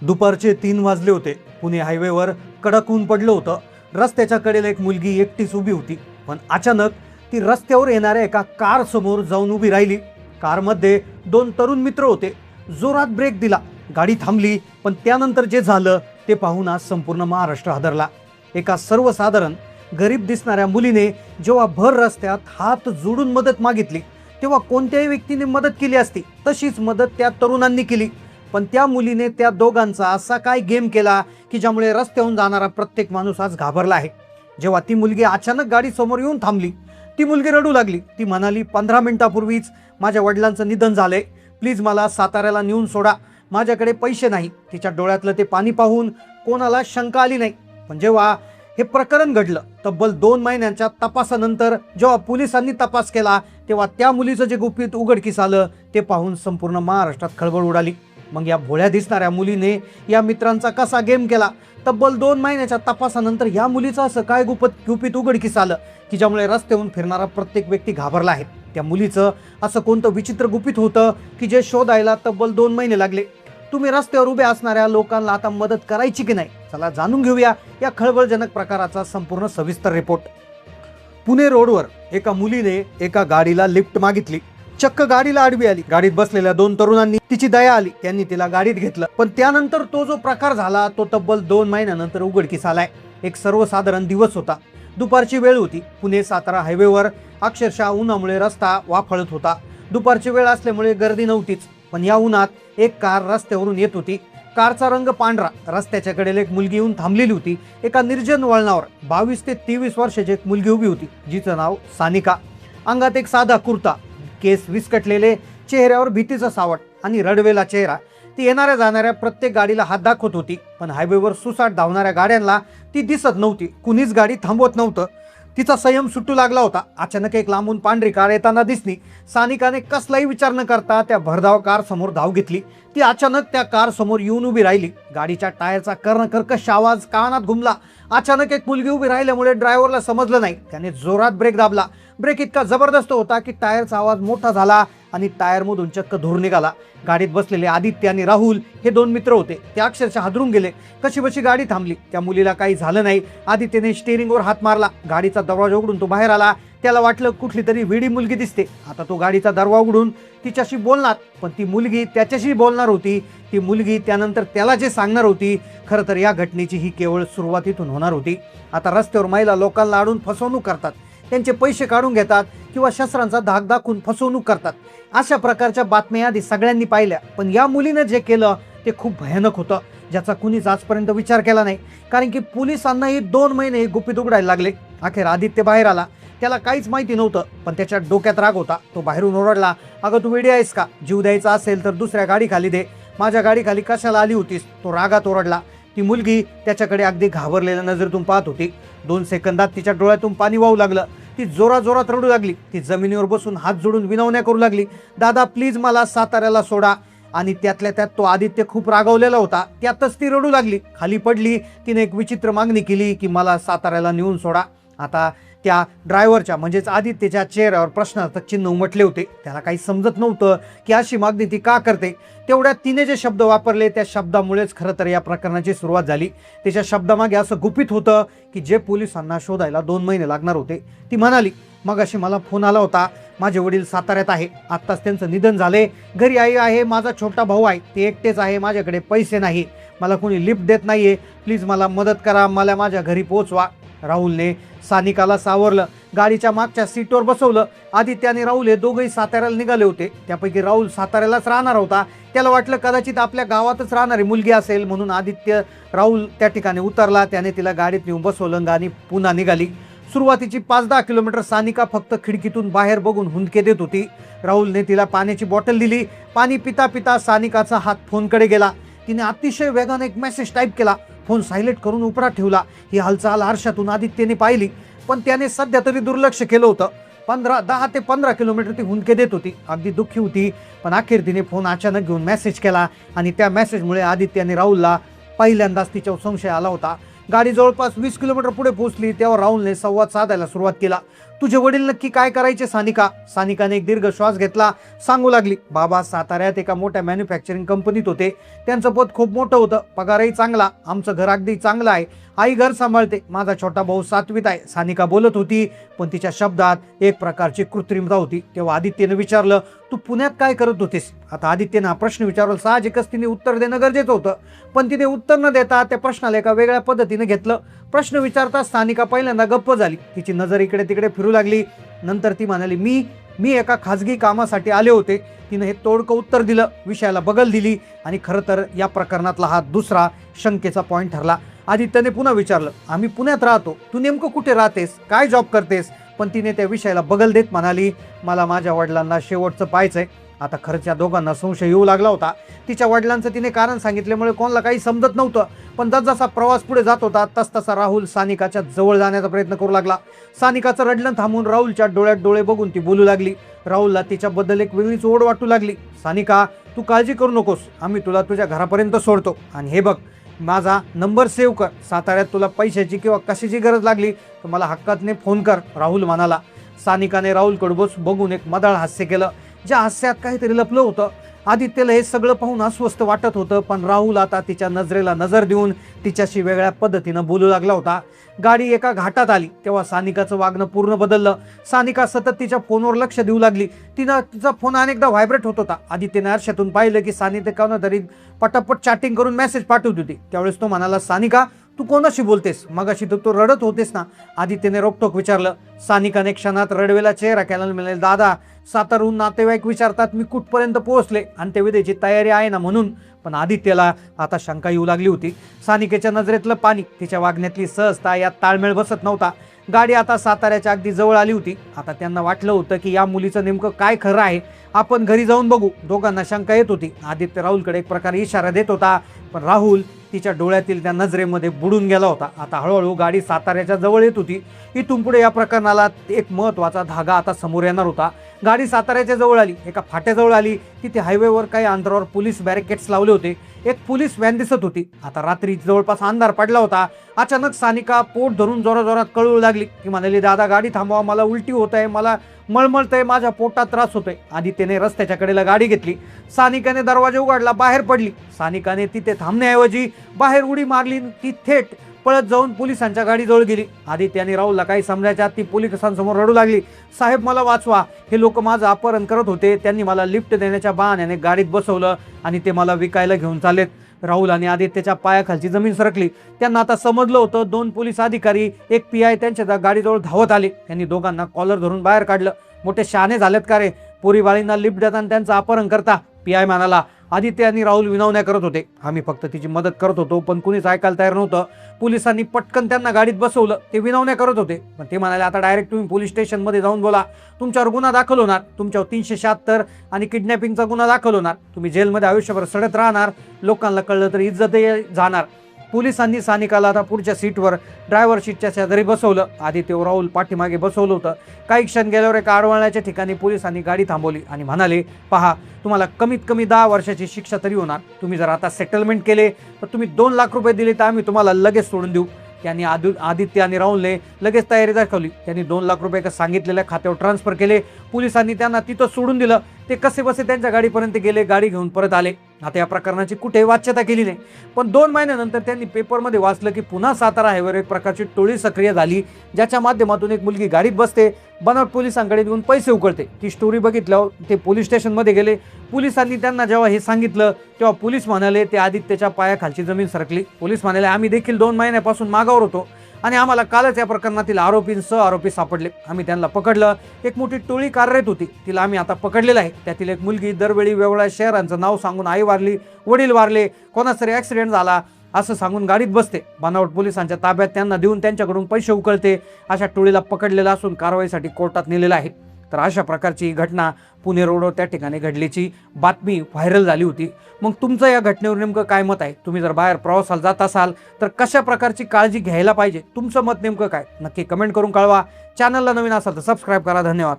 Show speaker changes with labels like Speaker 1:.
Speaker 1: दुपारचे 3 वाजले होते। पुणे हायवेवर कडक ऊन पडलं होतं। रस्त्याच्या कडेला एक मुलगी एकटीच उभी होती, पण अचानक ती रस्त्यावर येणाऱ्या एका कार समोर जाऊन उभी राहिली। कारमध्ये 2 तरुण मित्र होते। जोरात ब्रेक दिला, गाडी थांबली, पण त्यानंतर जे झालं ते पाहून आज संपूर्ण महाराष्ट्र हादरला। एका सर्वसाधारण गरीब दिसणाऱ्या मुलीने जेव्हा भर रस्त्यात हात जोडून मदत मागितली, तेव्हा कोणत्याही व्यक्तीने मदत केली असती तशीच मदत त्या तरुणांनी केली। पण त्या मुलीने त्या दोघांचा असा काय गेम केला की ज्यामुळे रस्त्यावरून जाणारा प्रत्येक माणूस आज घाबरला आहे। जेव्हा ती मुलगी अचानक गाडी समोर येऊन थांबली, ती मुलगी रडू लागली। ती म्हणाली, 15 मिनिटापूर्वीच माझ्या वडिलांचं निधन झालंय, प्लीज मला साताऱ्याला नेऊन सोडा, माझ्याकडे पैसे नाही। तिच्या डोळ्यातलं ते पाणी पाहून कोणाला शंका आली नाही। पण जेव्हा हे प्रकरण घडलं, तब्बल 2 महिन्यांच्या तपासानंतर जेव्हा पोलिसांनी तपास केला, तेव्हा त्या मुलीचं जे गुपित उघडकीस आलं ते पाहून संपूर्ण महाराष्ट्रात खळबळ उडाली। मग या भोळ्या दिसणाऱ्या मुलीने या मित्रांचा कसा गेम केला? तब्बल 2 महिन्याच्या तपासानंतर या मुलीचं असं काय गुपित उघडकीस आलं की ज्यामुळे रस्त्यावरून फिरणारा प्रत्येक व्यक्ती घाबरला आहे? त्या मुलीचं असं कोणतं विचित्र गुपित होतं की जे शोधायला तब्बल 2 महिने लागले? तुम्ही रस्त्यावर उभे असणाऱ्या लोकांना आता मदत करायची की नाही? चला जाणून घेऊया या खळबळजनक प्रकाराचा संपूर्ण सविस्तर रिपोर्ट। पुणे रोडवर एका मुलीने एका गाडीला लिफ्ट मागितली। चक्क गाडीला आडवी आली। गाडीत बसलेल्या 2 तरुणांनी तिची दया आली, त्यांनी तिला गाडीत घेतलं। पण त्यानंतर तो जो प्रकार झाला तो तब्बल 2 महिन्यानंतर उघडकीस आलाय। एक सर्वसाधारण दिवस होता, दुपारची वेळ होती। पुणे सातारा हायवेवर अक्षरशः उन्हामुळे रस्ता वाफळत होता। दुपारची वेळ असल्यामुळे गर्दी नव्हतीच, पण या उन्हात एक कार रस्त्यावरून येत होती। कारचा रंग पांढरा। रस्त्याच्या कडेला एक मुलगी येऊन थांबलेली होती। एका निर्जन वळणावर 22 ते 23 वर्षाची एक मुलगी उभी होती, जिचं नाव सानिका। अंगात एक साधा कुर्ता, केस विस्कटलेले, चेहऱ्यावर भीतीचा सावट आणि रडवेला चेहरा। ती येणाऱ्या जाणाऱ्या प्रत्येक गाडीला हात दाखवत होती, पण हायवेवर सुसाट धावणाऱ्या गाड्यांना ती दिसत नव्हती। कुणीच गाडी थांबवत नव्हतं। तिचा संयम सुटू लागला होता। अचानक एक लांबून पांढरी कार येताना दिसली। सानिकाने कसलाही विचार न करता त्या भरधाव कार समोर धाव घेतली। ती अचानक त्या कार समोर येऊन उभी राहिली। गाडीच्या टायरचा कर्कश आवाज कानात घुमला। अचानक एक मुलगी उभी राहिल्यामुळे ड्रायव्हरला समजलं नाही, त्याने जोरात ब्रेक दाबला। ब्रेक इतका जबरदस्त होता की टायरचा आवाज मोठा झाला आणि टायरमधून चक्क धूर निघाला। गाडीत बसलेले आदित्य आणि राहुल हे 2 मित्र होते, ते अक्षरशः हादरून गेले। कशीबशी गाडी थांबली। त्या मुलीला काही झालं नाही। आदित्यने स्टीअरिंगवर हात मारला। गाडीचा दरवाजा उघडून तो बाहेर आला। त्याला वाटलं कुठली तरी वेडी मुलगी दिसते, आता तो गाडीचा दरवाजा उघडून तिच्याशी बोलणार, पण ती मुलगी त्याच्याशी बोलणार होती। ती मुलगी त्यानंतर त्याला जे सांगणार होती, खरं तर या घटनेची ही केवळ सुरुवातीतून होणार होती। आता रस्त्यावर महिला लोकांना अडून फसवणूक करतात, त्यांचे पैसे काढून घेतात किंवा शस्त्रांचा धाक दाखवून फसवणूक करतात। अशा प्रकारच्या बातम्या आधी सगळ्यांनी पाहिल्या, पण या मुलीने जे केलं ते खूप भयानक होतं, ज्याचा कुणीच आजपर्यंत विचार केला नाही। कारण की पोलिसांनाही 2 महिने गुपित उघडायला लागले। अखेर आदित्य बाहेर आला। त्याला काहीच माहिती नव्हतं, पण त्याच्या डोक्यात राग होता। तो बाहेरून ओरडला, अगं तू वेडी आहेस का? जीव द्यायचा असेल तर दुसऱ्या गाडीखाली दे, माझ्या गाडीखाली कशाला आली होतीस? तो रागात ओरडला। ती मुलगी त्याच्याकडे अगदी घाबरलेल्या नजरेतून पाहत होती। 2 सेकंदात तिच्या डोळ्यातून पाणी वाहू लागलं। ती जोरात रडू लागली। ती जमिनीवर बसून हात जोडून विनवण्या करू लागली, दादा प्लीज मला साताऱ्याला सोडा। आणि त्यातल्या त्यात तो आदित्य खूप रागावलेला होता, त्यातच ती रडू लागली। खाली पडली। तिने एक विचित्र मागणी केली की मला साताऱ्याला नेऊन सोडा। आता त्या ड्रायव्हरच्या म्हणजेच आदित्यच्या चेहऱ्यावर प्रश्नार्थक चिन्ह उमटले होते। त्याला काही समजत नव्हतं की अशी मागणी ती का करते। तेवढ्यात तिने जे शब्द वापरले त्या शब्दामुळेच खरं तर या प्रकरणाची सुरुवात झाली। तिच्या शब्दामागे असं गुपित होतं की जे पोलिसांना शोधायला 2 महिने लागणार होते। ती म्हणाली, मगाशी मला फोन आला होता, माझे वडील साताऱ्यात आहे, आत्ताच त्यांचं निधन झाले। घरी आई आहे, माझा छोटा भाऊ आहे, ते एकटेच आहे, माझ्याकडे पैसे नाही, मला कोणी लिफ्ट देत नाहीये, प्लीज मला मदत करा, मला माझ्या घरी पोहोचवा। राहुलने सानिकाला सावरलं, गाडीच्या मागच्या सीटवर बसवलं। आदित्य आणि राहुल हे दोघंही साताऱ्याला निघाले होते। त्यापैकी राहुल साताऱ्यालाच राहणार होता। त्याला वाटलं कदाचित आपल्या गावातच राहणारी मुलगी असेल, म्हणून आदित्य राहुल त्या ठिकाणी उतरला। त्याने तिला गाडीत नेऊन बसवलं आणि पुन्हा निघाली। सुरुवातीची 5-10 किलोमीटर सानिका फक्त खिडकीतून बाहेर बघून हुंदके देत होती। राहुलने तिला पाण्याची बॉटल दिली। पाणी पिता पिता सानिकाचा हात फोनकडे गेला। तिने अतिशय वेगाने एक मेसेज टाईप केला। फोन सायलेंट करून उपरात ठेवला। ही हालचाल आरशातून आदित्यने पाहिली, पण त्याने सध्या तरी दुर्लक्ष केलं होतं। 10 ते 15 किलोमीटर ती हुंदके देत होती, अगदी दुःखी होती। पण अखेर तिने फोन अचानक घेऊन मेसेज केला आणि त्या मेसेजमुळे आदित्य आणि राहुलला पहिल्यांदाच तिच्यावर संशय आला होता। गाडी जवळपास 20 किलोमीटर पुढे पोहोचली तेव्हा राहुलने संवाद साधायला सुरुवात केला। तुझे वडील नक्की काय करायचे सानिका? सानिकाने एक दीर्घ श्वास घेतला. सांगू लागली, बाबा साताऱ्यात एका मोठ्या मॅन्युफॅक्चरिंग कंपनीत होते. त्यांचं पद खूप मोठं होतं, पगारही चांगला. आमचं घर अगदी चांगलं आहे. आई घर सांभाळते. माझा छोटा भाऊ 7वीत आहे. सानिका बोलत होती, पण तिच्या शब्दात एक प्रकारची कृत्रिमता होती. तेव्हा आदित्यने विचारलं, तू पुण्यात काय करत होतीस? आता आदित्यने हा प्रश्न विचारला. साहजिकच तिने उत्तर देणं गरजेचं होतं, पण तिने उत्तर न देता त्या प्रश्नाला एका वेगळ्या पद्धतीने घेतलं. प्रश्न विचारताच सानिका पहिल्यांदा गप्प झाली. तिची नजर इकडे तिकडे फिरू लागली. नंतर ती म्हणाली, मी एका खाजगी कामासाठी आले होते. तिने हे तोडकं उत्तर दिलं, विषयाला बगल दिली. आणि खरं तर या प्रकरणातला हा दुसरा शंकेचा पॉईंट ठरला. आदित्यने पुन्हा विचारलं, आम्ही पुण्यात राहतो, तू नेमकं कुठे राहतेस, काय जॉब करतेस? पण तिने त्या विषयाला बगल देत म्हणाली, मला माझ्या वडिलांना शेवटचं पाहायचंय. आता खरंच या दोघांना संशय येऊ लागला होता. तिच्या वडिलांचं तिने कारण सांगितल्यामुळे कोणाला काही समजत नव्हतं. पण जसा प्रवास पुढे जात होता तसा राहुल सानिकाच्या जवळ जाण्याचा प्रयत्न करू लागला. सानिकाचं रडलं थांबून राहुलच्या डोळ्यात डोळे बघून ती बोलू लागली. राहुलला तिच्याबद्दल एक वेगळीच ओढ वाटू लागली. सानिका, तू काळजी करू नकोस, आम्ही तुला तुझ्या घरापर्यंत सोडतो. आणि हे बघ, माझा नंबर सेव्ह कर. साताऱ्यात तुला पैशाची किंवा कशाची गरज लागली तर मला हक्काने फोन कर, राहुल म्हणाला. सानिकाने राहुलकडे बघून एक मदाळ हास्य केलं, ज्या हास्यात काहीतरी लपलं होतं. आदित्यला हे सगळं पाहून अस्वस्थ वाटत होतं, पण राहुल आता तिच्या नजरेला नजर देऊन तिच्याशी वेगळ्या पद्धतीनं बोलू लागला होता. गाडी एका घाटात आली तेव्हा सानिकाचं वागणं पूर्ण बदललं. सानिका सतत तिच्या फोनवर लक्ष देऊ लागली. तिचा फोन अनेकदा व्हायब्रेट होत होता. आदित्यने आरशातून पाहिलं की सानिका तरी पटापट चॅटिंग करून मेसेज पाठवत होती. त्यावेळेस तो म्हणाला, सानिका, तू कोणाशी बोलतेस? मगाशी तू रडत होतेस ना? आदित्यने रोकटोक विचारलं. सानिकाने क्षणात रडवेला चेहरा केला. म्हणाले, दादा, सातारहून नातेवाईक विचारतात मी कुठपर्यंत पोहोचले आणि ते विदेची तयारी आहे ना म्हणून. पण आदित्यला आता शंका येऊ लागली होती. सानिकेच्या नजरेतलं पाणी, तिच्या वागण्यातली सहजता यात ताळमेळ बसत नव्हता. गाडी आता साताऱ्याच्या अगदी जवळ आली होती. आता त्यांना वाटलं होतं की या मुलीचं नेमकं काय खरं आहे, आपण घरी जाऊन बघू. दोघांना शंका येत होती. आदित्य राहुलकडे एक प्रकारे इशारा देत होता, पण राहुल तिच्या डोळ्यातील त्या नजरेमध्ये बुडून गेला होता. आता हळूहळू गाडी साताऱ्याच्या जवळ येत होती. इथून पुढे या प्रकरणाला एक महत्त्वाचा धागा आता समोर येणार होता. गाडी साताऱ्याच्या जवळ आली, एका फाट्याजवळ आली. तिथे हायवेवर काही अंतरावर पोलीस बॅरिकेड्स लावले होते. एक पोलीस व्हॅन दिसत होती. आता रात्री जवळपास अंधार पडला होता. अचानक सानिका पोट धरून जोराजोरात कळू लागली. ती म्हणाली, दादा, गाडी थांबवा, मला उलटी होत आहे, मला मळमळतंय, माझ्या पोटात त्रास होतोय. आदित्यने रस्त्याच्या कडेला गाडी घेतली. सानिकाने दरवाजा उघडला, बाहेर पडली. सानिकाने तिथे थांबण्याऐवजी बाहेर उडी मारली. ती थेट पळत जाऊन पोलिसांच्या गाडीजवळ गेली. आदित्य आणि राहुलला काही समजायच्या ती पोलिसांसमोर रडू लागली, साहेब, मला वाचवा, हे लोक माझं अपहरण करत होते, त्यांनी मला लिफ्ट देण्याच्या बहाण्याने गाडीत बसवलं आणि ते मला विकायला घेऊन चाललेत. राहुल आणि आदित्यच्या पायाखालची जमीन सरकली. त्यांना आता समजलं होतं. 2 पोलीस अधिकारी, एक PI त्यांच्या गाडीजवळ धावत आले. त्यांनी दोघांना कॉलर धरून बाहेर काढलं. मोठे शहाणे झालेत का रे, पोरीबाळींना लिफ्ट देताना त्यांचं अपहरण करता? PI म्हणाला. आदित्य आणि राहुल विनवण्या करत होते, आम्ही फक्त तिची मदत करत होतो, पण कुणीच ऐकायला तयार नव्हतं. पोलिसांनी पटकन त्यांना गाडीत बसवलं. ते विनवण्या करत होते, पण ते म्हणाले, आता डायरेक्ट तुम्ही पोलीस स्टेशनमध्ये जाऊन बोला, तुमच्यावर गुन्हा दाखल होणार, तुमच्यावर 376 आणि किडनॅपिंगचा गुन्हा दाखल होणार, तुम्ही जेलमध्ये आयुष्यभर सडत राहणार, लोकांना कळलं तर इज्जतही जाणार. पोलिसांनी सानिकाला आता पुढच्या सीटवर ड्रायव्हर सीटच्या शेजारी बसवलं. आदित्य राहुल पाठीमागे बसवलं होतं. काही क्षण गेल्यावर एका आडवळण्याच्या ठिकाणी पोलिसांनी गाडी थांबवली आणि म्हणाले, पहा, तुम्हाला कमीत कमी 10 वर्षाची शिक्षा तरी होणार. तुम्ही जर आता सेटलमेंट केले तर तुम्ही 2 लाख रुपये दिले तर आम्ही तुम्हाला लगेच सोडून देऊ. त्यांनी आदित्य आणि राहुलने लगेच तयारी दाखवली. त्यांनी 2 लाख रुपये सांगितलेल्या खात्यावर ट्रान्सफर केले. पोलिसांनी त्यांना तिथं सोडून दिलं. ते कसे बसे त्यांच्या गाडीपर्यंत गेले, गाडी घेऊन परत आले. आता या प्रकरणाची कुठेही वाच्यता केली नाही. पण 2 महिन्यानंतर त्यांनी पेपरमध्ये वाचलं की पुन्हा सातारा हायवेवर एक प्रकारची टोळी सक्रिय झाली, ज्याच्या माध्यमातून एक मुलगी गाडीत बसते, बनावट पोलिसांकडे देऊन पैसे उकळते. ती स्टोरी बघितल्यावर ते पोलीस स्टेशनमध्ये गेले. पोलिसांनी त्यांना जेव्हा हे सांगितलं तेव्हा पोलीस म्हणाले, ते आदित्यच्या पायाखालची जमीन सरकली. पोलीस म्हणाले, आम्ही देखील 2 महिन्यापासून मागावर होतो आणि आम्हाला कालच या प्रकरणातील आरोपी सापडले. आम्ही त्यांना पकडलं. एक मोठी टोळी कार्यरत होती, तिला आम्ही आता पकडलेलं आहे. त्यातील एक मुलगी दरवेळी वेगवेगळ्या शहरांचं नाव सांगून आई वारली, वडील वारले, कोणाचा तरी ॲक्सिडेंट झाला असं सांगून गाडीत बसते. बनावट पोलिसांच्या ताब्यात त्यांना देऊन त्यांच्याकडून पैसे उकळते. अशा टोळीला पकडलेलं असून कारवाईसाठी कोर्टात नेलेलं आहे. तर अशा प्रकारची घटना पुणे रोडवर त्या ठिकाणी घडल्याची बातमी व्हायरल झाली होती. मग तुमचं या घटनेवर नेमकं काय मत आहे? तुम्ही जर बाहेर प्रवासाला जात असाल तर कशा प्रकारची काळजी घ्यायला पाहिजे? तुमचं मत नेमकं काय? नक्की कमेंट करून कळवा. चॅनलला नवीन असाल तर सबस्क्राईब करा. धन्यवाद.